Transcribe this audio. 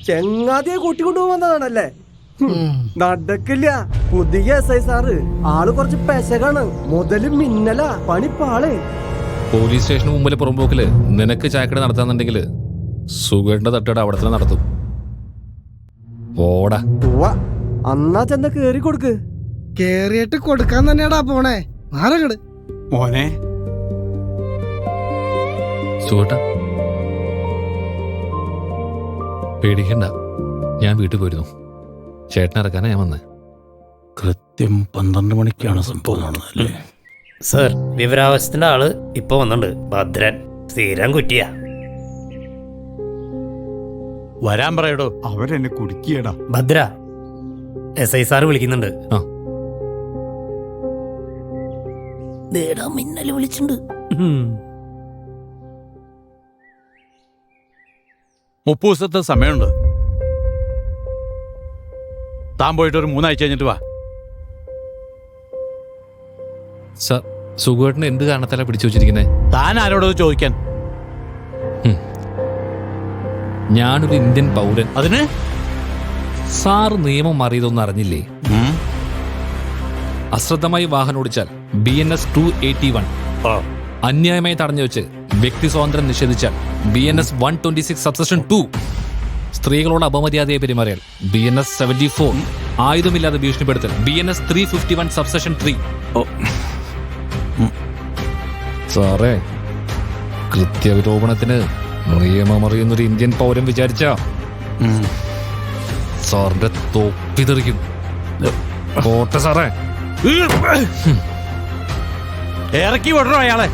ചെങ്ങാതിയെ കൂട്ടിക്കൊണ്ടുപോകുന്നതാണല്ലേ? നടക്കില്ല. പുതിയ SI sir ആള് കുറച്ച് പെശകാണ്. മുതല് മിന്നല, പണിപ്പാള്. പോലീസ് സ്റ്റേഷന് മുമ്പിലെ പുറമ്പോക്കില് നിനക്ക് ചായക്കട നടത്താന്നുണ്ടെങ്കില് സുഖേണ്ട തട്ടയുടെ അവിടെ തന്നെ നടത്തും. ഓടാ. അന്നാ ചെന്ന കേറി കൊടുക്ക്. കേറിയിട്ട് കൊടുക്കാൻ തന്നെയാടാ പോണേ. മാറങ്ങട് മോനെ. സുഖേട്ട പേടിക്കണ്ട, ഞാൻ വീട്ടിൽ പോയിരുന്നു. ചേട്ടൻ ഇറക്കാനാ ഞാൻ വന്നേ. കൃത്യം 12 മണിക്കാണ് സംഭവം നടന്നതല്ലേ? സർ, വിവരാവസ്ഥന്റെ ആള് ഇപ്പൊ വന്നിട്ടുണ്ട്. ഭദ്രൻ സ്ഥിരം കുറ്റിയാ. വരാൻ പറയടോ. അവരെന്നെ കുടുക്കിയടാ. ഭദ്ര, SI സാറ് വിളിക്കുന്നുണ്ട്. ആ. മിന്നല് വിളിച്ചിട്ടുണ്ട്. 30 ദിവസത്തെ സമയമുണ്ട്. താൻ പോയിട്ട് ഒരു 3 ആഴ്ച കഴിഞ്ഞിട്ട് വാ. സർ, സുഖേട്ടന് എന്ത് കാരണത്താലാ പിടിച്ചു വെച്ചിരിക്കുന്നേ? താൻ ആരോടത് ചോദിക്കാൻ? ഞാനൊരു ഇന്ത്യൻ പൗരൻ. അതിന് സാറ് നിയമം മാറിയതൊന്നും അറിഞ്ഞില്ലേ? അശ്രദ്ധമായി വാഹനം ഓടിച്ചാൽ BNS 281, അന്യായമായി തടഞ്ഞു വെച്ച് വ്യക്തി സ്വാതന്ത്ര്യം നിഷേധിച്ചാൽ BNS 126 സബ്സെക്ഷൻ 2, സ്ത്രീകളോട് അപമര്യാദയെ പെരുമാറിയാൽ BNS 74, ആയുധമില്ലാതെ ഭീഷണിപ്പെടുത്തൽ BNS 351 സബ്സെക്ഷൻ 3. സാറേ, കൃത്യവിലോപനത്തിന് നിയമമറിയുന്നൊരു ഇന്ത്യൻ പൗരൻ വിചാരിച്ച സാറിന്റെ തൊപ്പി തെറിക്കും. പോട്ടെ സാറേ. ഇറക്കി വിടണോ അയാളെ?